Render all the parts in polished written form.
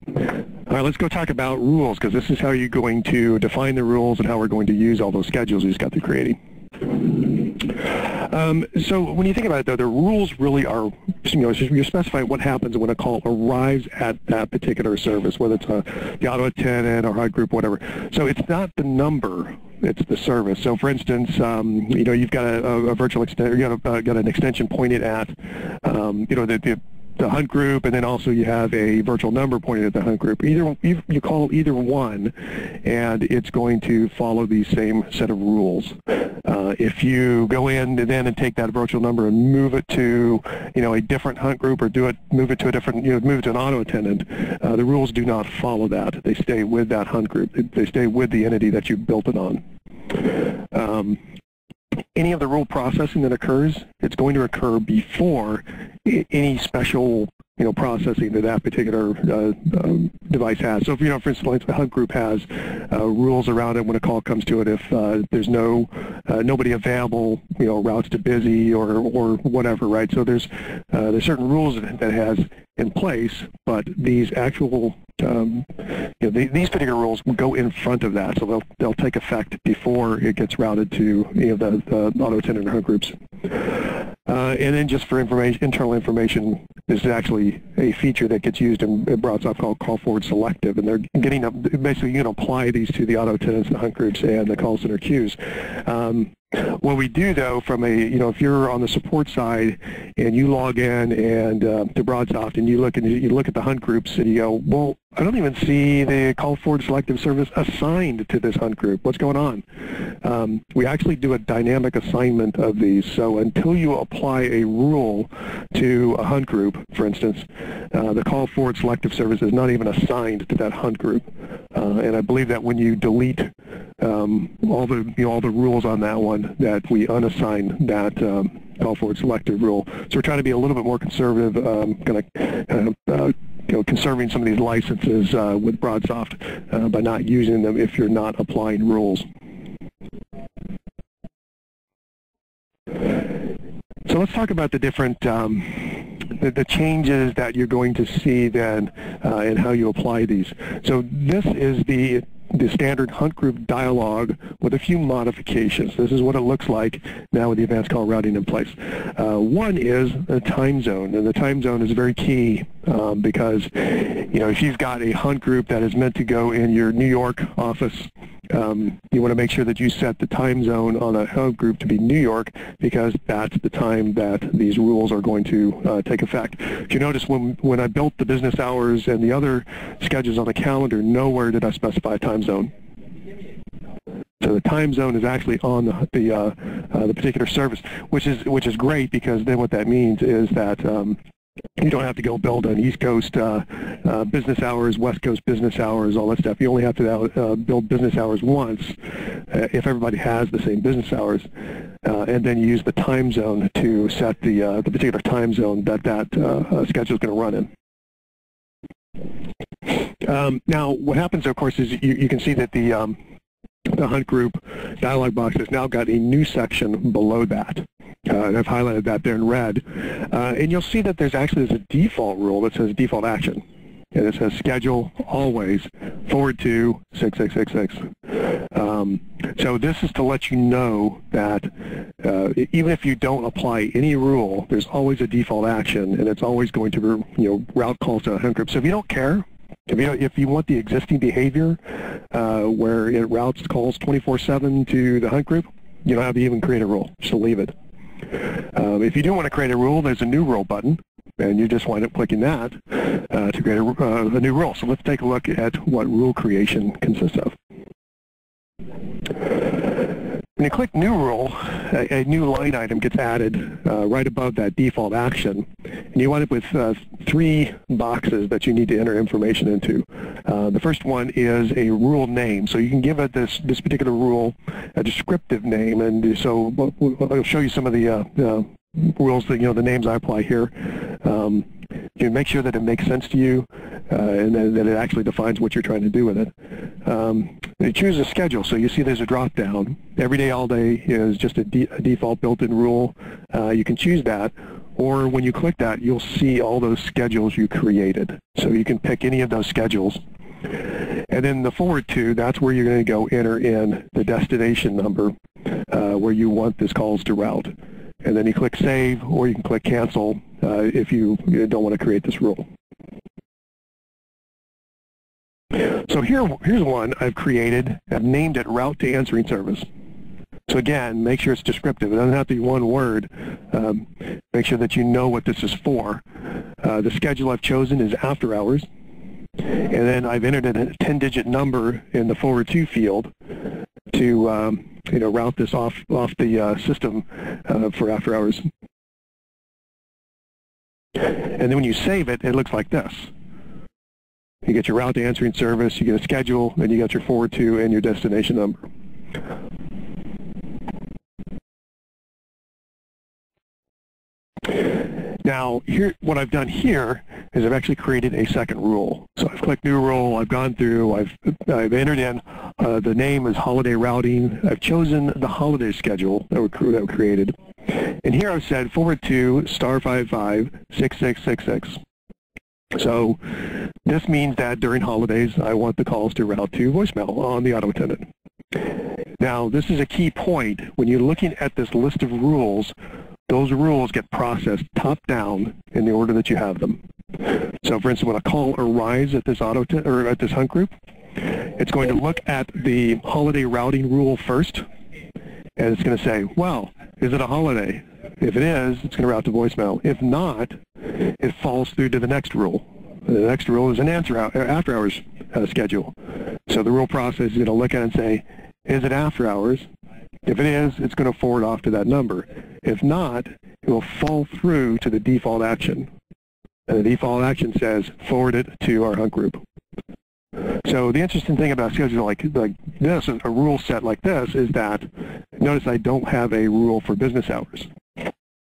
All right, let's go talk about rules, because this is how you're going to define the rules and how we're going to use all those schedules we just got through creating. So when you think about it, though, the rules really are, you specify what happens when a call arrives at that particular service, whether it's the auto attendant or HUD group, whatever. So it's not the number, it's the service. So for instance, you've got a virtual extension, you've got an extension pointed at, the hunt group, and then also you have a virtual number pointed at the hunt group. You call either one, and it's going to follow the same set of rules. If you go in and take that virtual number and move it to, a different hunt group, or move it to a different, move it to an auto attendant, the rules do not follow that. They stay with that hunt group. They stay with the entity that you built it on. Any of the rule processing that occurs, it's going to occur before any special, processing that particular device has. So, if, for instance, the HUD group has rules around it when a call comes to it. If there's nobody available, routes to busy or whatever, right? So there's certain rules that it has in place, but these actual these particular rules will go in front of that, so they'll take effect before it gets routed to the auto attendant or HUD groups. And then just for internal information, this is actually a feature that gets used in BroadSoft called call forward selective, and they're getting basically you can apply these to the auto attendants, the hunt groups, and the call center queues. What we do, though, from if you're on the support side and you log in and to BroadSoft and you look at the hunt groups and you go, well, I don't even see the call forward selective service assigned to this hunt group. What's going on? We actually do a dynamic assignment of these. So until you apply a rule to a hunt group, for instance, the call forward selective service is not even assigned to that hunt group. And I believe that when you delete all the rules on that one, that we unassign that call forward selective rule. So we're trying to be a little bit more conservative, conserving some of these licenses with BroadSoft by not using them if you're not applying rules. So let's talk about the different the changes that you're going to see then and how you apply these. So this is the standard hunt group dialog with a few modifications. This is what it looks like now with the advanced call routing in place. One is a time zone, and the time zone is very key because if you've got a hunt group that is meant to go in your New York office, you want to make sure that you set the time zone on a hunt group to be New York, because that's the time that these rules are going to take effect. If you notice, when I built the business hours and the other schedules on the calendar, nowhere did I specify a time zone. So the time zone is actually on the particular service, which is great, because then what that means is that you don't have to go build an East Coast business hours, West Coast business hours, all that stuff. You only have to build business hours once if everybody has the same business hours, and then you use the time zone to set the particular time zone that schedule is going to run in. Now, what happens, of course, is you can see that the hunt group dialog box has now got a new section below that. And I've highlighted that there in red. And you'll see that there's a default rule that says default action. And it says schedule always /to 6666. So this is to let you know that even if you don't apply any rule, there's always a default action, and it's always going to route calls to a hunt group. So if you don't care, if you want the existing behavior where it routes calls 24/7 to the hunt group, you don't have to even create a rule. Just leave it. If you do want to create a rule, there's a new rule button, and you just wind up clicking that to create a new rule. So let's take a look at what rule creation consists of. When you click New Rule, a new line item gets added right above that default action, and you wind up with 3 boxes that you need to enter information into. The first one is a rule name, so you can give it this particular rule a descriptive name, and so I'll show you some of the rules that the names I apply here. You make sure that it makes sense to you, and that it actually defines what you're trying to do with it. You choose a schedule, so you see there's a drop down. Every day, all day is just a default built-in rule. You can choose that, or when you click that, you'll see all those schedules you created. So you can pick any of those schedules. And then the forward to, that's where you're going to go enter in the destination number where you want this calls to route. And then you click save, or you can click cancel if you don't want to create this rule. So here's one I've created. I've named it route to answering service. So again, make sure it's descriptive. It doesn't have to be one word. Make sure that you know what this is for. The schedule I've chosen is after hours. And then I've entered a 10-digit number in the forward to field to route this off the system for after hours. And then when you save it, it looks like this. You get your route to answering service, you get a schedule, and you got your forward to and your destination number. Now, what I've done here is I've actually created a second rule. So I've clicked new rule, I've gone through, I've entered in, the name is holiday routing. I've chosen the holiday schedule that we created. And here I've said forward to *556666. So this means that during holidays, I want the calls to route to voicemail on the auto attendant. Now, this is a key point. When you're looking at this list of rules, those rules get processed top-down in the order that you have them. So, for instance, when a call arrives at this at this hunt group, it's going to look at the holiday routing rule first, and it's going to say, well, is it a holiday? If it is, it's going to route to voicemail. If not, it falls through to the next rule. The next rule is an after hours schedule. So the rule process is going to look at it and say, is it after hours? If it is, it's going to forward off to that number. If not, it will fall through to the default action. And the default action says, forward it to our hunt group. So the interesting thing about a schedule like this, a rule set like this, is that, notice I don't have a rule for business hours,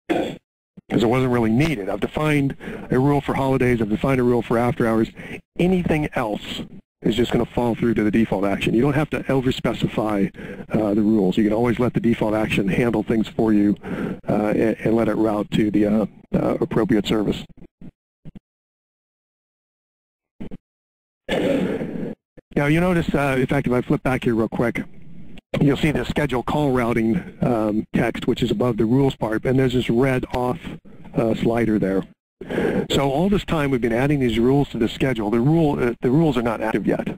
because it wasn't really needed. I've defined a rule for holidays, I've defined a rule for after hours. Anything else is just going to fall through to the default action. You don't have to over-specify the rules. You can always let the default action handle things for you and let it route to the appropriate service. Now you notice, in fact, if I flip back here real quick, you'll see the schedule call routing text, which is above the rules part, and there's this red off slider there. So all this time we've been adding these rules to the schedule. The rules are not active yet.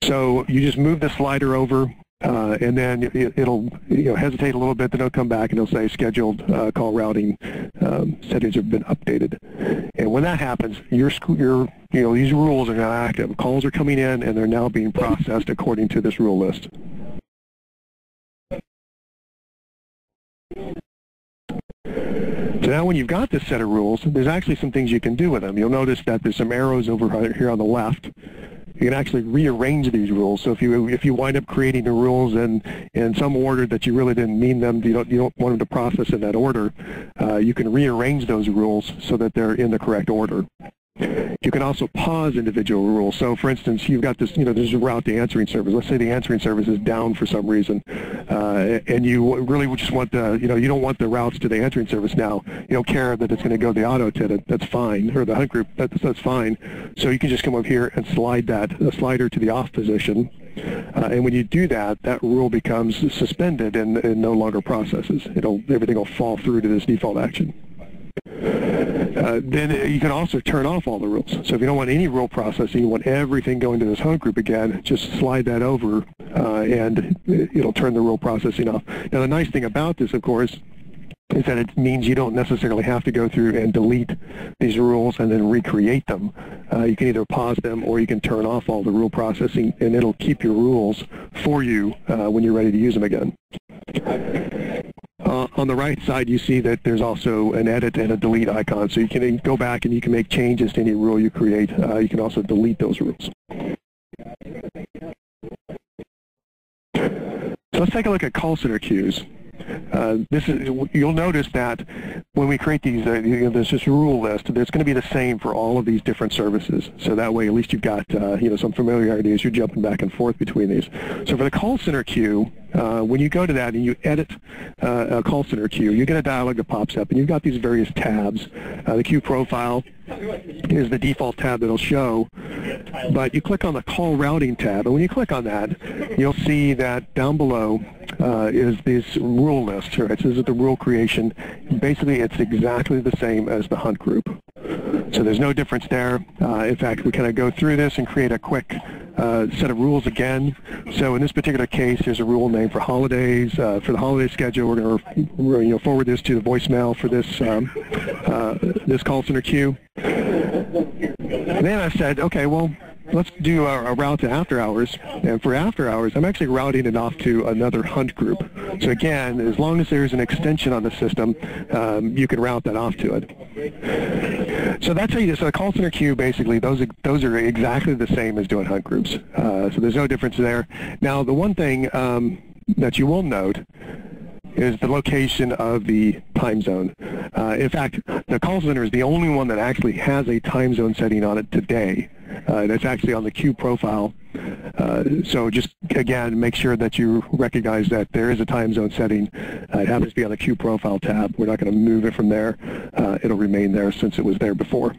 So you just move the slider over, and then it'll hesitate a little bit, then it'll come back and it'll say scheduled call routing settings have been updated. And when that happens, these rules are now active. Calls are coming in and they're now being processed according to this rule list. So now when you've got this set of rules, there's actually some things you can do with them. You'll notice that there's some arrows over here on the left. You can actually rearrange these rules. So if you wind up creating the rules in some order that you really didn't mean them, you don't want them to process in that order, you can rearrange those rules so that they're in the correct order. You can also pause individual rules. So, for instance, you've got this, there's a route to answering service. Let's say the answering service is down for some reason, and you really just want the, you don't want the routes to the answering service now. You don't care that it's going to go to the auto attendant. That's fine, or the hunt group. That's fine. So you can just come over here and slide the slider to the off position, and when you do that, that rule becomes suspended and no longer processes. Everything will fall through to this default action. Then you can also turn off all the rules. So if you don't want any rule processing, you want everything going to this hunt group again, just slide that over and it'll turn the rule processing off. Now the nice thing about this, of course, is that it means you don't necessarily have to go through and delete these rules and then recreate them. You can either pause them or you can turn off all the rule processing and it'll keep your rules for you when you're ready to use them again. On the right side, you see that there's also an edit and a delete icon. So you can go back and you can make changes to any rule you create. You can also delete those rules. So let's take a look at call center queues. you'll notice that when we create these, there's this rule list. It's going to be the same for all of these different services. So that way, at least you've got some familiarity as you're jumping back and forth between these. So for the call center queue, when you go to that and you edit a call center queue, you get a dialog that pops up, and you've got these various tabs. The queue profile is the default tab that'll show, but you click on the call routing tab, and when you click on that, you'll see that down below is this rule list. Right? So this is the rule creation. Basically, it's exactly the same as the hunt group. So there's no difference there. In fact, we kind of go through this and create a quick set of rules again. So in this particular case, there's a rule name for holidays. For the holiday schedule, we're going to forward this to the voicemail for this this call center queue. And then I said, okay, well, let's do a route to after hours. And for after hours, I'm actually routing it off to another hunt group. So again, as long as there's an extension on the system, you can route that off to it. So that's how you do. So the call center queue, basically, those are exactly the same as doing hunt groups. So there's no difference there. Now, the one thing that you will note is the location of the time zone. In fact, the call center is the only one that actually has a time zone setting on it today. That's actually on the queue profile. So just, again, make sure that you recognize that there is a time zone setting. It happens to be on the queue profile tab. We're not going to move it from there. It'll remain there since it was there before.